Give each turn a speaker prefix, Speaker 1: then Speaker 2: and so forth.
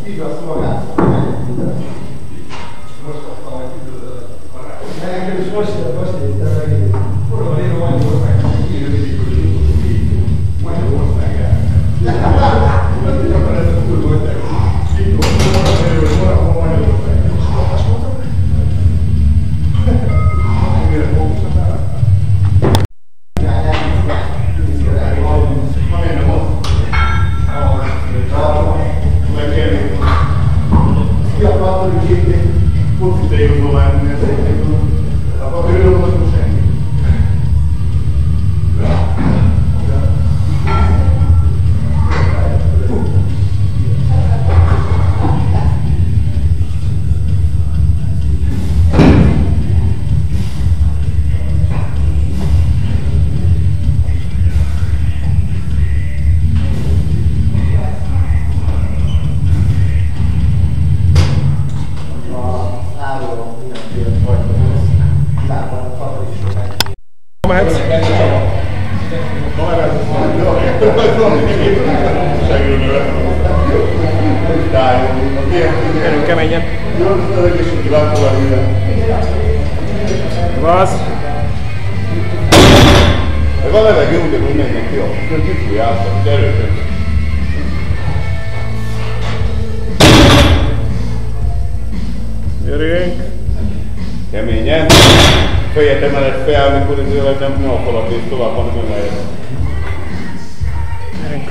Speaker 1: Igaz, magát. Most kaptam egy időt. Nekem is most értem meg. Forradal én a Magyarország, írja mindig, hogy Magyarország. Azt akar ez a kurva, hogy Viktor, hogy Magyarország. Azt mondtam? Ennyire fókuszatál.
Speaker 2: Mehetsz? Gyerünk keményen. Vasz.
Speaker 3: Van levegő, ugyanúgy mennek ki, akkor kifújjátok, erőtök.
Speaker 2: Gyerünk.
Speaker 3: Keményen. Fejet emeled fel, amikor az élet nem a falat és tovább van emeled.
Speaker 2: Gyerünk.